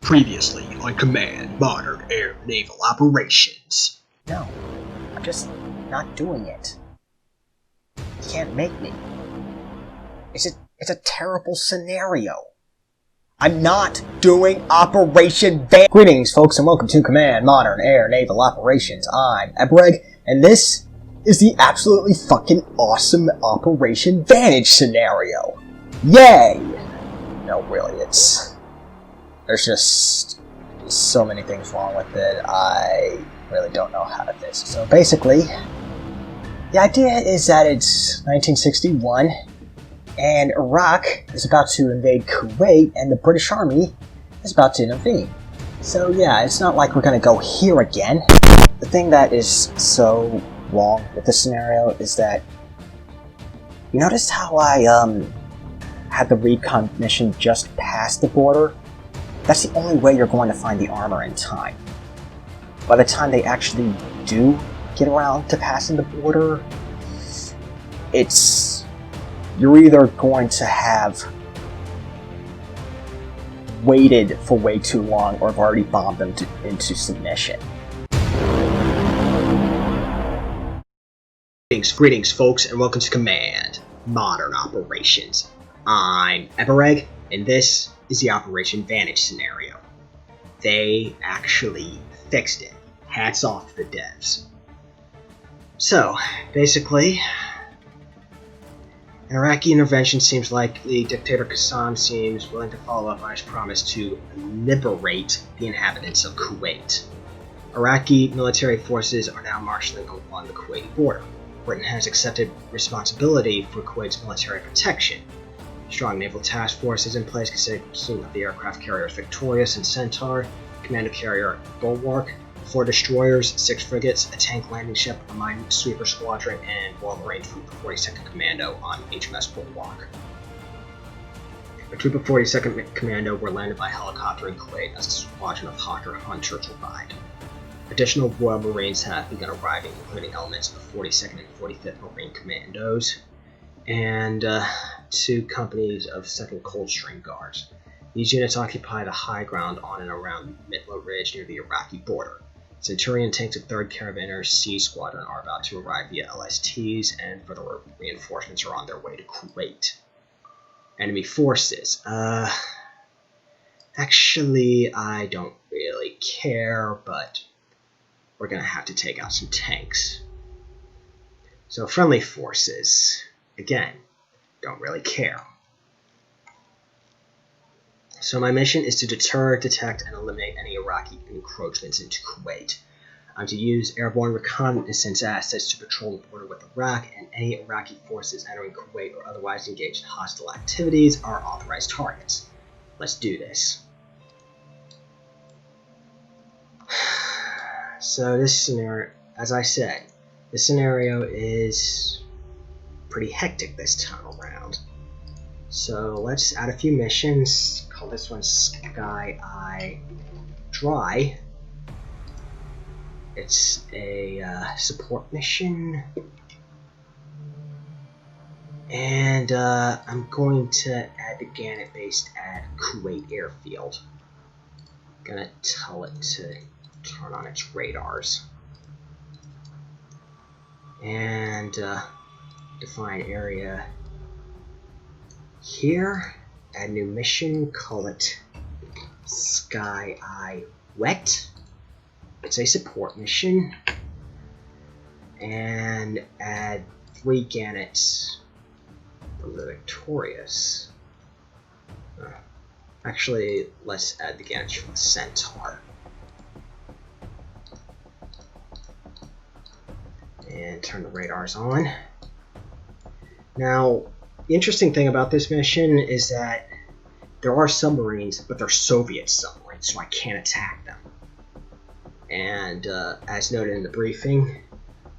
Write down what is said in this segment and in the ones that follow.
Previously on Command Modern Air Naval Operations. No, I'm just not doing it. You can't make me. It's a terrible scenario. I'm not doing Operation Vantage. Greetings, folks, and welcome to Command Modern Air Naval Operations. I'm Ebreg, and this is the absolutely fucking awesome Operation Vantage scenario. Yay! No, really, there's just so many things wrong with it. I really don't know how to fix it. So basically, the idea is that it's 1961, and Iraq is about to invade Kuwait, and the British Army is about to intervene. So yeah, it's not like we're gonna go here again. The thing that is so wrong with this scenario is that, you noticed how I had the recon mission just past the border? That's the only way you're going to find the armor in time. By the time they actually do get around to passing the border, you're either going to have waited for way too long or have already bombed them into submission. Greetings, folks, and welcome to Command Modern Operations. I'm Ebereg, and this is the Operation Vantage scenario. They actually fixed it. Hats off to the devs. So, basically, an Iraqi intervention seems likely. Dictator Qassam seems willing to follow up on his promise to liberate the inhabitants of Kuwait. Iraqi military forces are now marshalling along the Kuwaiti border. Britain has accepted responsibility for Kuwait's military protection. Strong naval task force is in place consisting of the aircraft carriers Victorious and Centaur, commando carrier Bulwark, 4 destroyers, 6 frigates, a tank landing ship, a minesweeper squadron, and Royal Marine Troop of 42nd Commando on HMS Bulwark. A troop of 42nd Commando were landed by helicopter in Kuwait as a squadron of Hawker Hunters arrived. Additional Royal Marines have begun arriving, including elements of the 42nd and 45th Marine Commandos, and 2 companies of 2nd Coldstream Guards. These units occupy the high ground on and around Mitla Ridge near the Iraqi border. Centurion tanks of 3rd Carabiners C Squadron are about to arrive via LSTs, and further reinforcements are on their way to Kuwait. Enemy forces. Actually, I don't really care, but we're going to have to take out some tanks. So friendly forces, again, don't really care. So my mission is to deter, detect, and eliminate any Iraqi encroachments into Kuwait. I'm to use airborne reconnaissance assets to patrol the border with Iraq, and any Iraqi forces entering Kuwait or otherwise engaged in hostile activities are authorized targets. Let's do this. So this scenario, as I said, this scenario is pretty hectic this time around. So let's add a few missions. Call this one Sky Eye Dry. It's a support mission. And I'm going to add the Gannett based at Kuwait Airfield. Gonna tell it to turn on its radars. And define area here. Add new mission, call it Sky Eye Wet. It's a support mission. And add 3 Gannets from the Victorious. Actually, let's add the Gannets from the Centaur. And turn the radars on. Now, the interesting thing about this mission is that there are submarines, but they're Soviet submarines, so I can't attack them. And as noted in the briefing,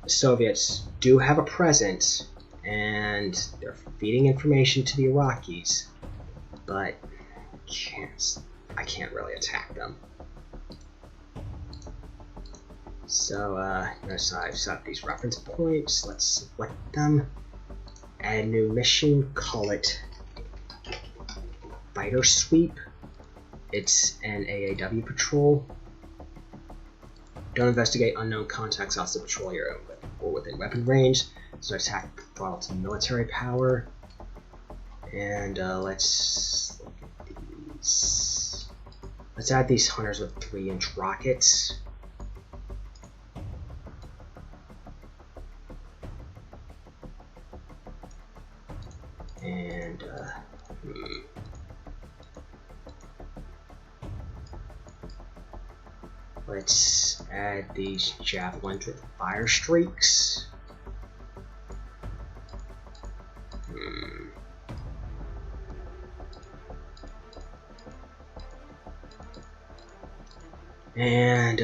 the Soviets do have a presence, and they're feeding information to the Iraqis, but I can't really attack them. So, notice I've set up these reference points. Let's select them. Add a new mission, call it Fighter Sweep. It's an AAW patrol. Don't investigate unknown contacts outside the patrol area or within weapon range. So attack throttle to military power. And let's look at these. Let's add these hunters with 3-inch rockets. And let's add these javelins with fire streaks. And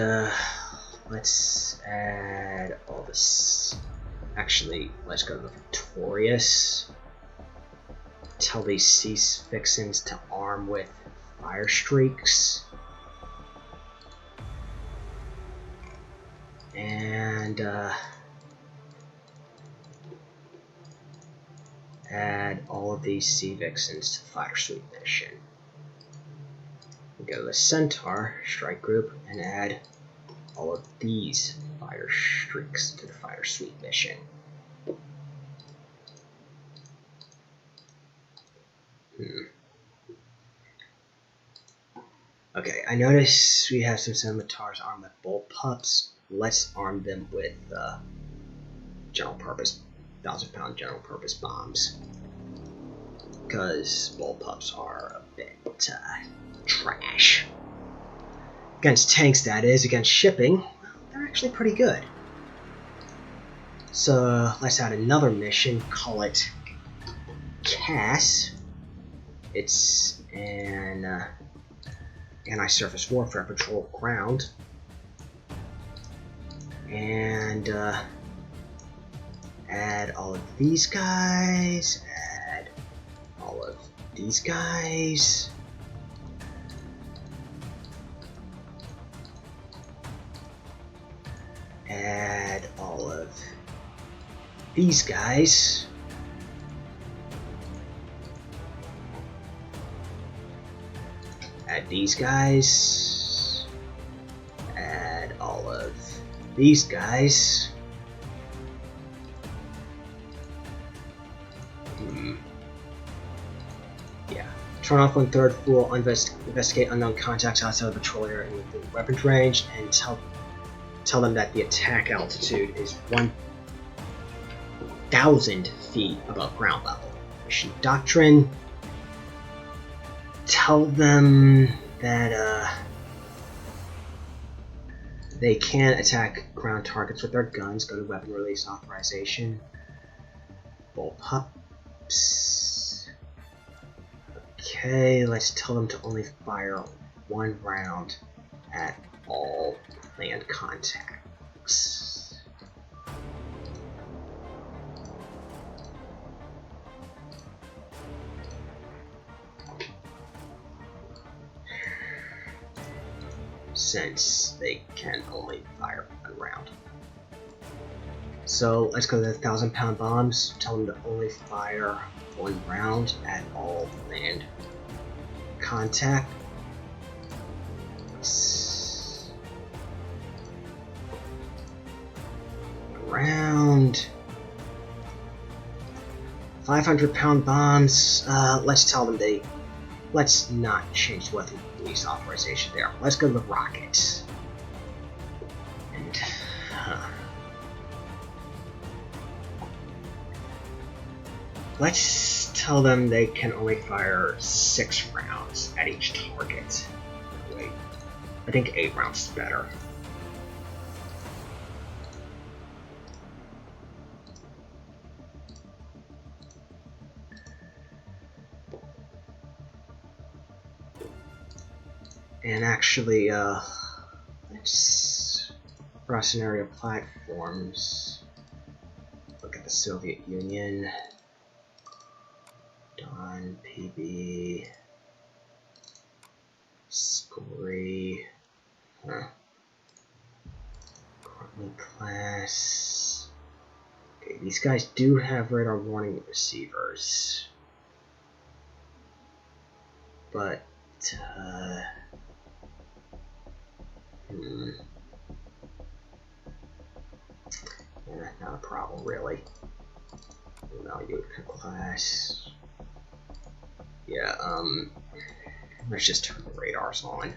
let's add all this. Actually, let's go to the Victorious. Tell these sea vixens to arm with fire streaks. And add all of these sea vixens to the fire sweep mission. Go to the Centaur strike group and add all of these fire streaks to the fire sweep mission. Okay, I notice we have some scimitars armed with bullpups. Let's arm them with general purpose, 1,000-pound general purpose bombs. Because bullpups are a bit trash. Against tanks, that is. Against shipping, well, they're actually pretty good. So let's add another mission. Call it CAS. It's an anti-surface warfare patrol ground. And add all of these guys. Add all of these guys. Add all of these guys. Add these guys. Add all of these guys. Yeah. Turn off 1/3 full. Investigate unknown contacts outside of the patrol area and within weapons range, and tell them that the attack altitude is 1,000 feet above ground level. Mission doctrine. Tell them that they can attack ground targets with their guns. Go to weapon release authorization. Bullpups. Okay, let's tell them to only fire 1 round at all land contacts. Since they can only fire 1 round. So let's go to the 1,000-pound bombs. Tell them to only fire 1 round at all land contact. Round 500-pound bombs. Let's tell them let's not change the weapon release authorization there. Let's go to the rockets. And let's tell them they can only fire 6 rounds at each target. Wait, I think 8 rounds is better. And actually, let's cross an area of platforms. Look at the Soviet Union. Dawn, PB, Scory, Courtney class. Okay, these guys do have radar warning receivers, but Not a problem, really. Evaluate class. Yeah, let's just turn the radars on.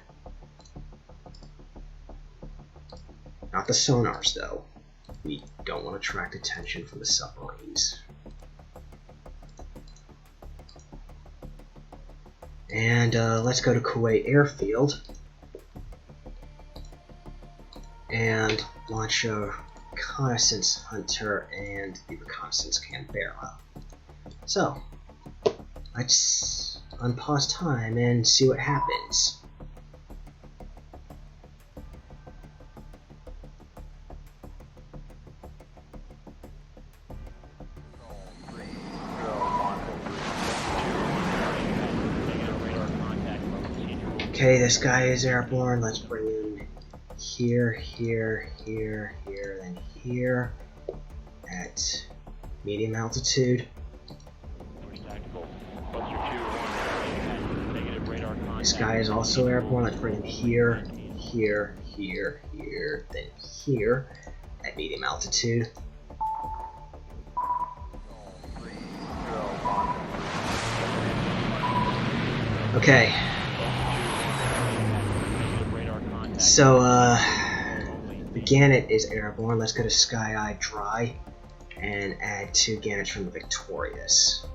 Not the sonars, though. We don't want to attract attention from the submarines. And let's go to Kuwait Airfield and launch a reconnaissance hunter and the reconnaissance Canberra. So, let's unpause time and see what happens. Okay, this guy is airborne. Let's bring him here, here, here, here, then here at medium altitude. This guy is also airborne. Let's bring him here, here, here, here, then here at medium altitude. Okay. So, the Gannet is airborne. Let's go to Sky Eye Dry and add 2 Gannets from the Victorious.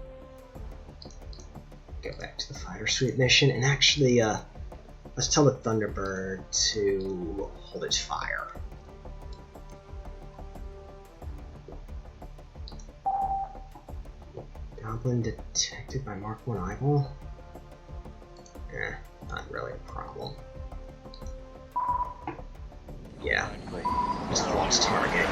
Go back to the fighter suite mission, and actually, let's tell the Thunderbird to hold its fire. Goblin detected by Mark 1 eyeball? Not really a problem. Yeah, just lost target.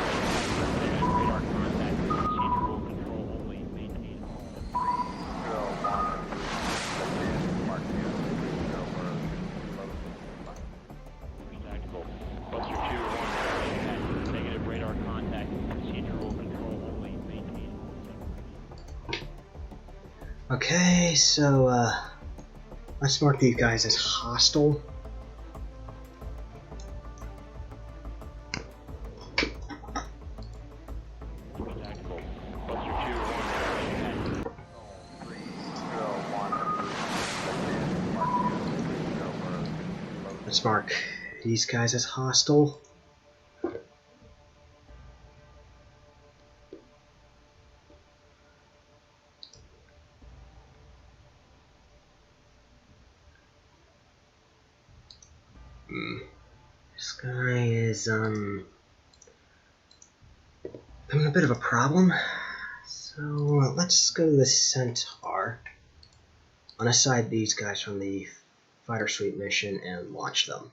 Okay, so let's mark these guys as hostile. Let's mark these guys as hostile. This guy is having a bit of a problem. So let's go to the Centaur, unassign these guys from the fighter suite mission and launch them.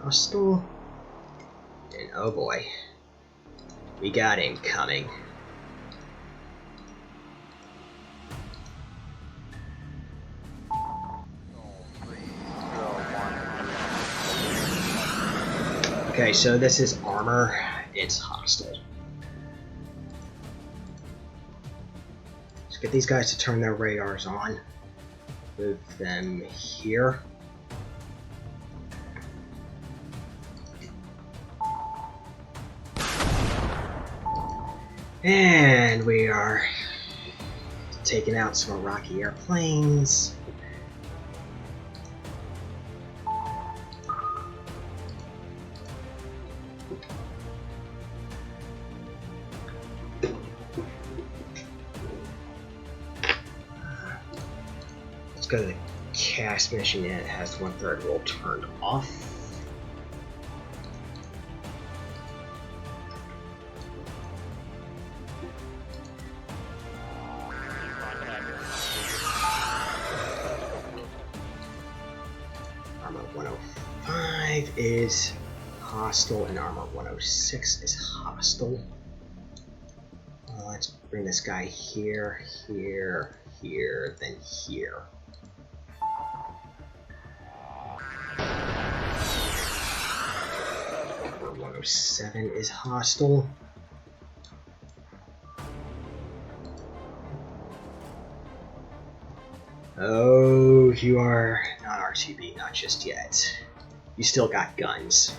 Hostile, and oh boy, we got him coming. Okay, so this is armor. It's hostile. Let's get these guys to turn their radars on. Move them here. And we are taking out some Iraqi airplanes. Let's go to the cast mission. It has 1/3 roll turned off. Armor 105 is hostile, and armor 106 is hostile. Let's bring this guy here, here, here, then here. 7 is hostile. Oh, you are not RTB, not just yet. You still got guns.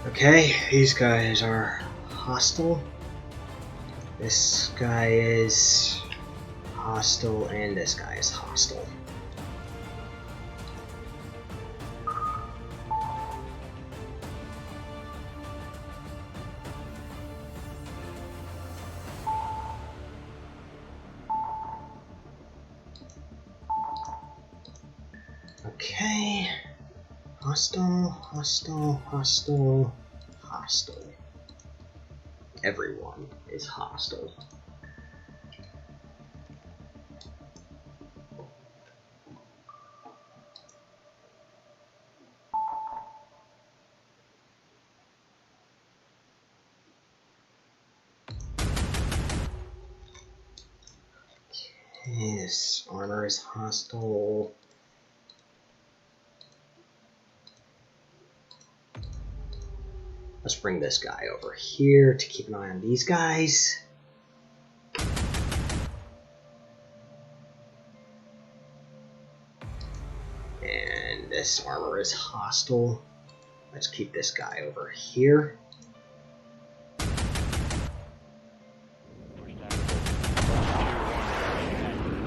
Okay, these guys are hostile. This guy is hostile, and this guy is hostile. Okay. Hostile, hostile, hostile, hostile. Everyone is hostile. Okay, this armor is hostile. Let's bring this guy over here to keep an eye on these guys. And this armor is hostile. Let's keep this guy over here.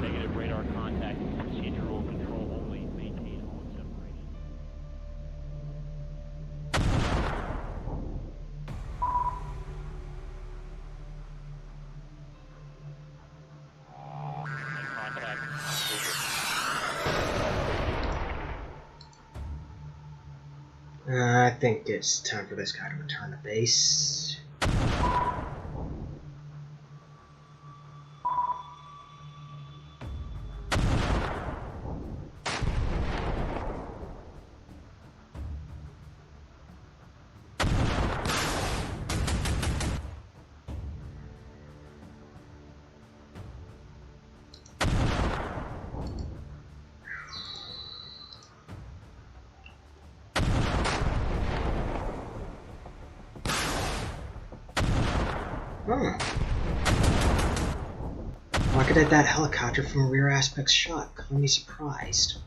Negative radar contact. Procedural control only. Maintain all separation. I think it's time for this guy to return to base. Rocketed that helicopter from a rear aspect shot. Call me surprised.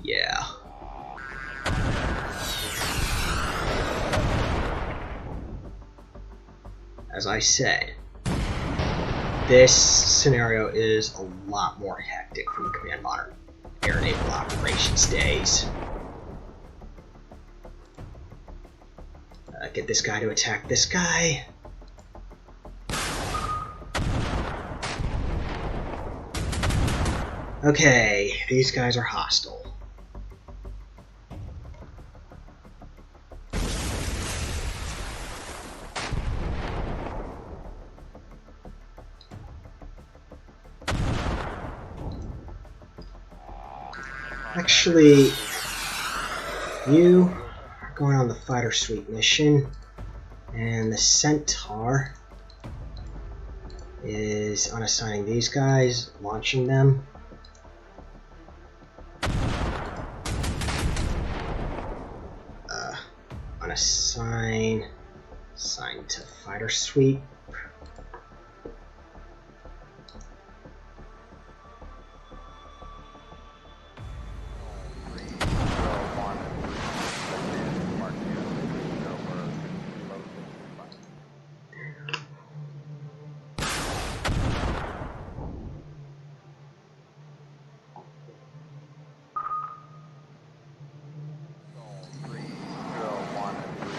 Yeah. As I said, this scenario is a lot more hectic from the Command Modern Air Naval Operations days. Get this guy to attack this guy. Okay, these guys are hostile. Actually, you are going on the fighter suite mission, and the Centaur is unassigning these guys, launching them. Unassign, assign to fighter suite.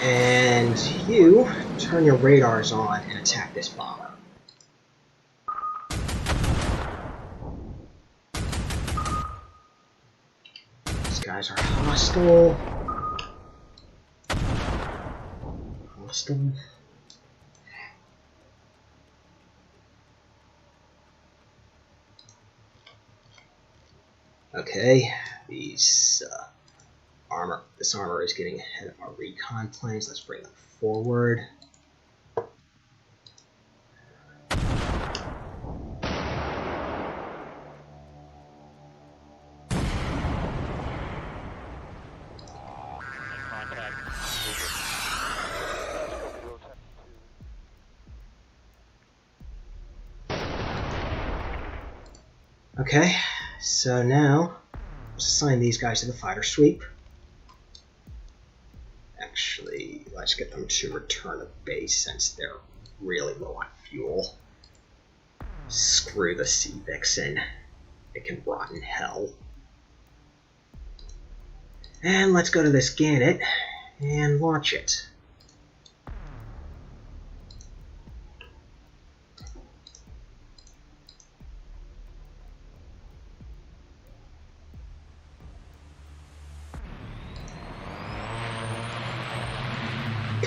And you turn your radars on and attack this bomber. These guys are hostile. Hostile. Okay, this armor is getting ahead of our recon planes. Let's bring them forward. Okay, so now let's assign these guys to the fighter sweep. Actually, let's get them to return to base since they're really low on fuel. Screw the Sea Vixen. It can rot in hell. And let's go to this Gannett and launch it.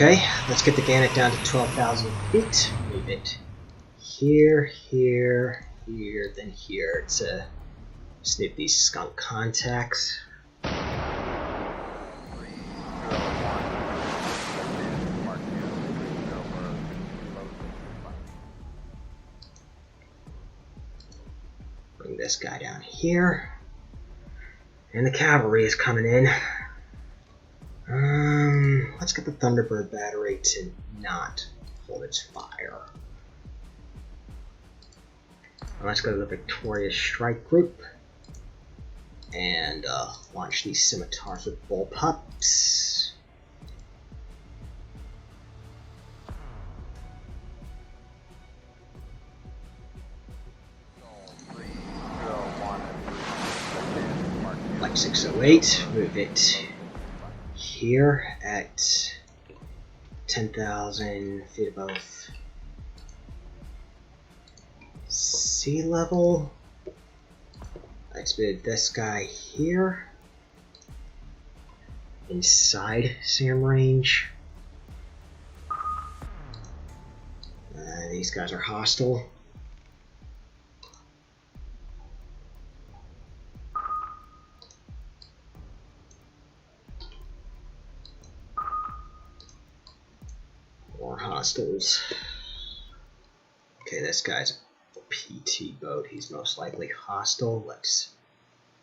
Okay, let's get the Gannett down to 12,000 feet. Move it here, here, here, then here to snoop these skunk contacts. Bring this guy down here. And the cavalry is coming in. Let's get the Thunderbird battery to not hold its fire. Let's go to the Victorious Strike Group and launch these scimitars with bullpups. Like 608, move it here at 10,000 feet above sea level. Let's move this guy here inside SAM range. These guys are hostile. Hostiles. Okay, this guy's a PT boat. He's most likely hostile. Let's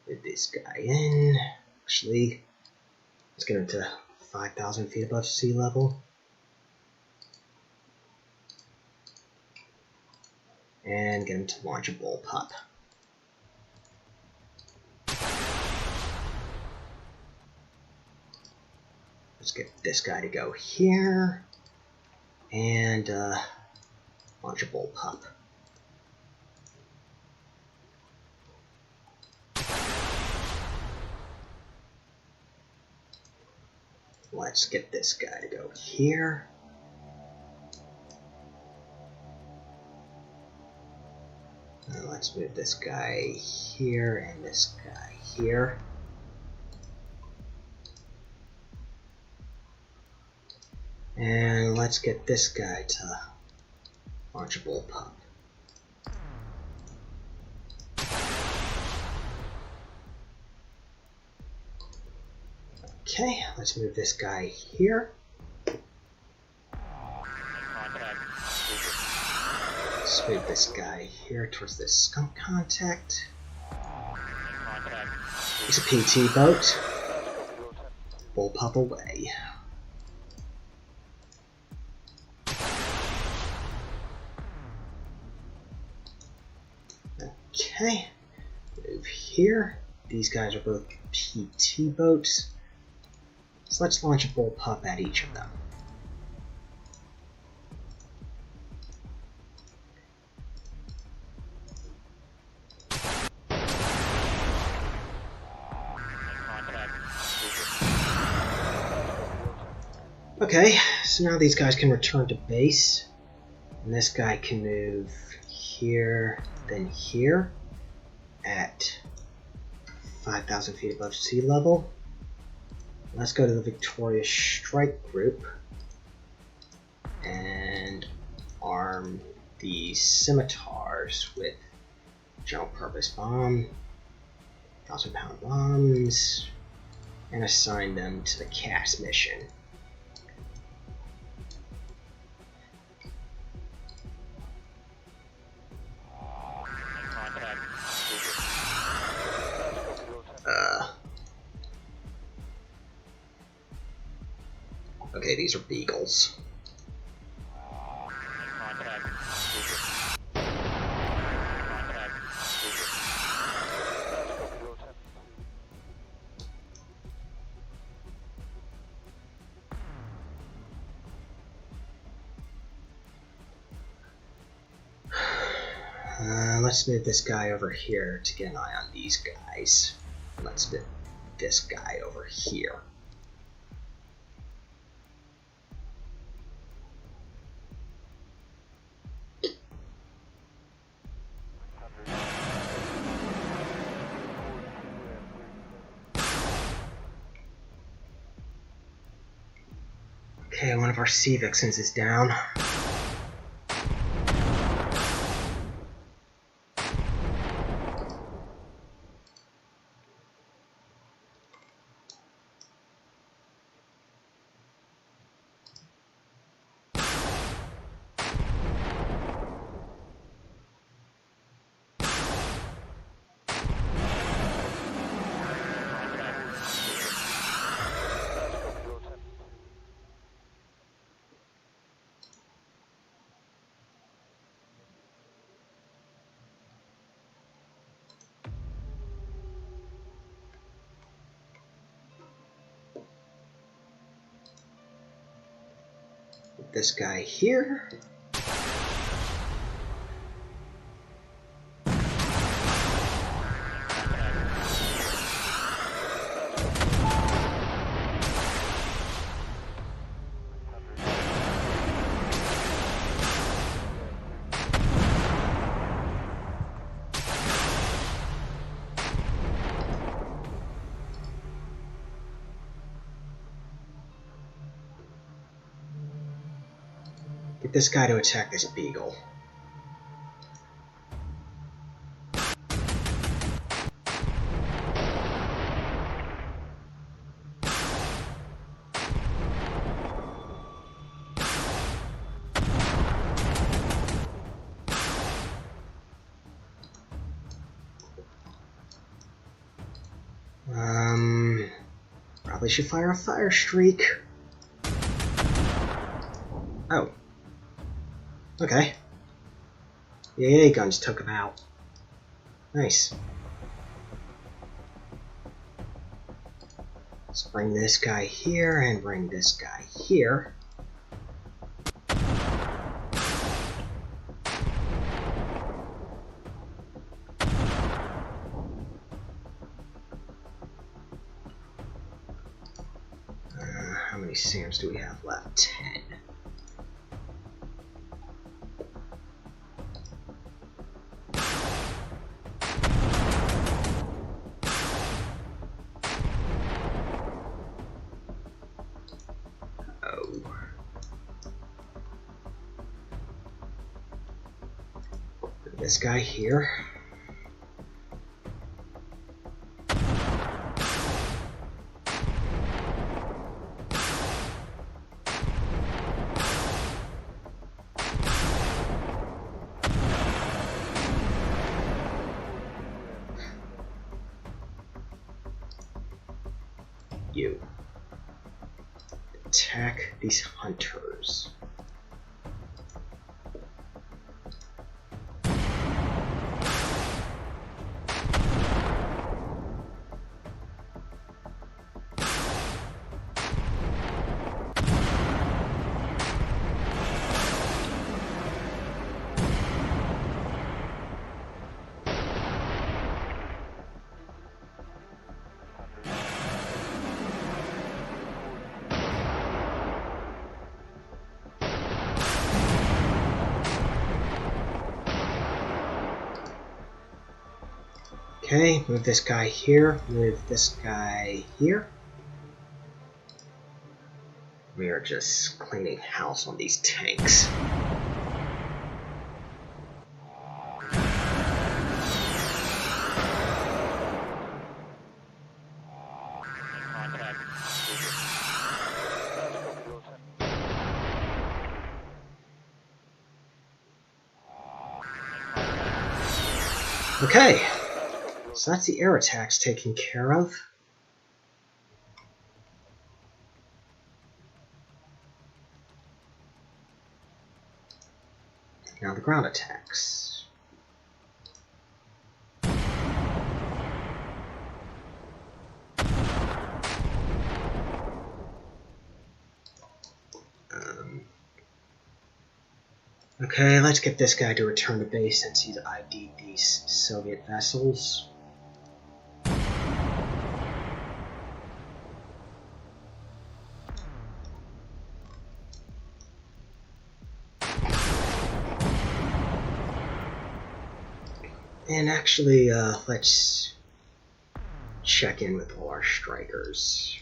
get this guy in. Actually, let's get him to 5,000 feet above sea level. And get him to launch a bullpup. Let's get this guy to go here. And launch a bullpup. Let's get this guy to go here. And let's move this guy here and this guy here. And let's get this guy to launch a bullpup. Okay, let's move this guy here. Let's move this guy here towards this skunk contact. It's a PT boat. Bullpup away. Okay, move here. These guys are both PT boats. So let's launch a bullpup at each of them. Okay, so now these guys can return to base. And this guy can move here, then here at 5,000 feet above sea level. Let's go to the Victorious Strike Group and arm the scimitars with general purpose bomb, 1,000-pound bombs, and assign them to the CAS mission. Okay, these are Beagles. Let's move this guy over here to get an eye on these guys. Let's move this guy over here. Okay, one of our Sea Vixens is down. This guy here. Get this guy to attack this Beagle. Probably should fire a fire streak. Oh. Okay. The AA guns took him out. Nice. Let's bring this guy here and bring this guy here. How many SAMs do we have left? 10. This guy here. You attack these hunters. Okay, move this guy here, move this guy here. We are just cleaning house on these tanks. Contact. Okay, so that's the air attacks taken care of. Now the ground attacks. Okay, let's get this guy to return to base since he's ID'd these Soviet vessels. And actually, let's check in with all our strikers.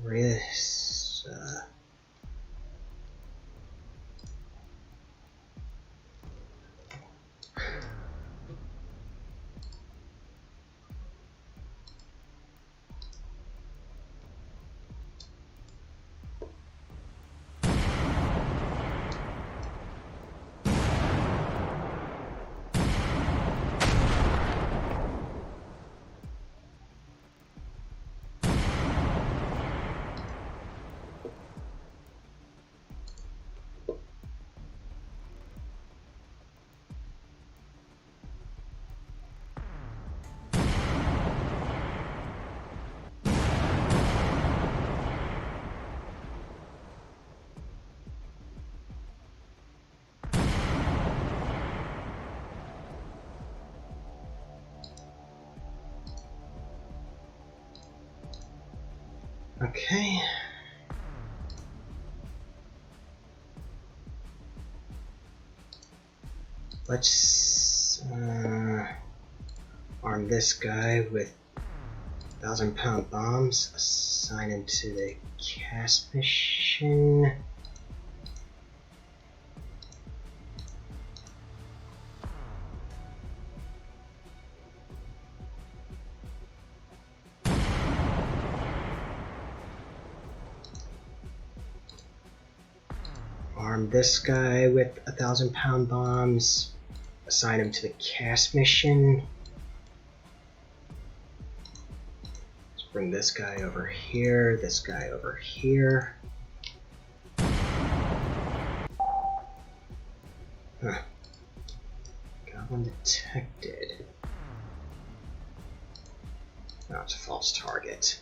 Chris, okay. Let's arm this guy with 1,000-pound bombs, assign him to the cast mission. Arm this guy with 1,000-pound bombs, assign him to the cast mission. Let's bring this guy over here, this guy over here. Huh. Got one detected. No, it's a false target.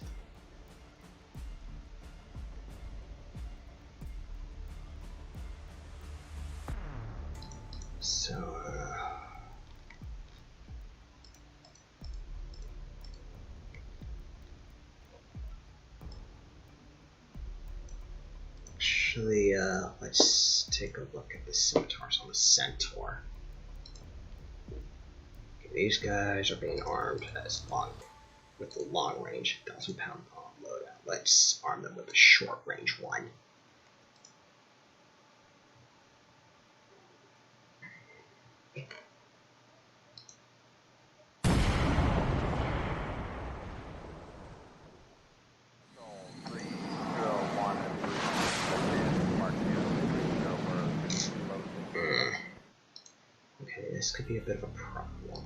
So, actually, let's take a look at the scimitars on the Centaur. Okay, these guys are being armed with the long range 1,000-pound bomb loadout. Let's arm them with a short range one. Okay, this could be a bit of a problem.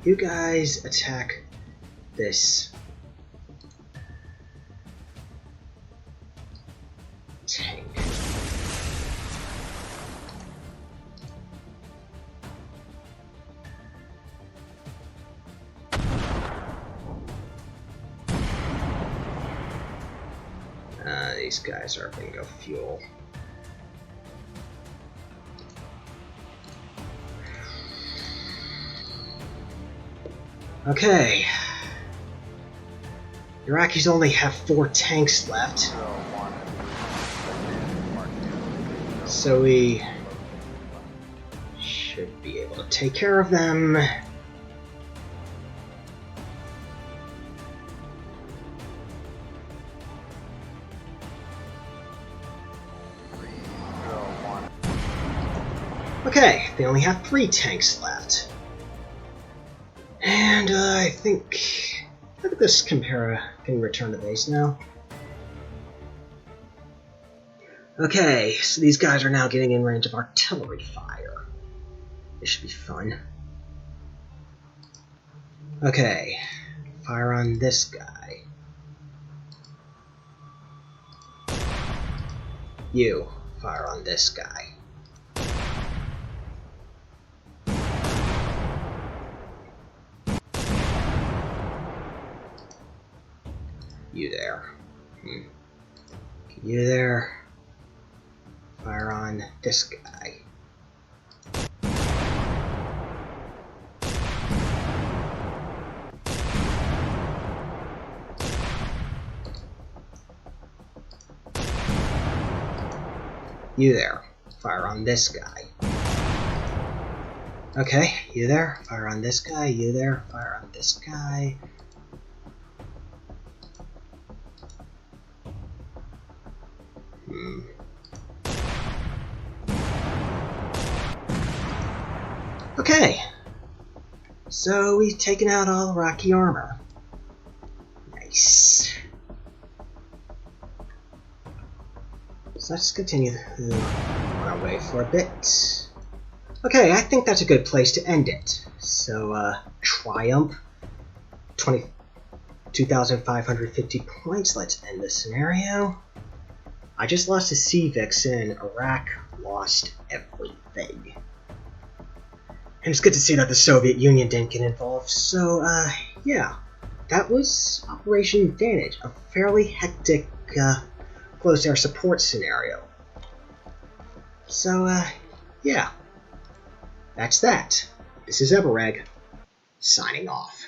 You guys attack this tank. These guys are bingo fuel. Okay. Iraqis only have 4 tanks left. So we should be able to take care of them. Okay, they only have 3 tanks left. And I think... Look at this Compara can return to base now. Okay, so these guys are now getting in range of artillery fire. This should be fun. Okay, fire on this guy. You, fire on this guy. You there. You there. Fire on this guy. You there. Fire on this guy. Okay, you there. Fire on this guy. You there. Fire on this guy. Okay, so we've taken out all Iraqi armor. Nice. So let's continue on our way for a bit. Okay, I think that's a good place to end it. So, Triumph, 2,550 points. Let's end the scenario. I just lost a Sea Vixen. Iraq lost everything. And it's good to see that the Soviet Union didn't get involved. So, yeah, that was Operation Vantage, a fairly hectic closed air support scenario. So, yeah, that's that. This is Everreg, signing off.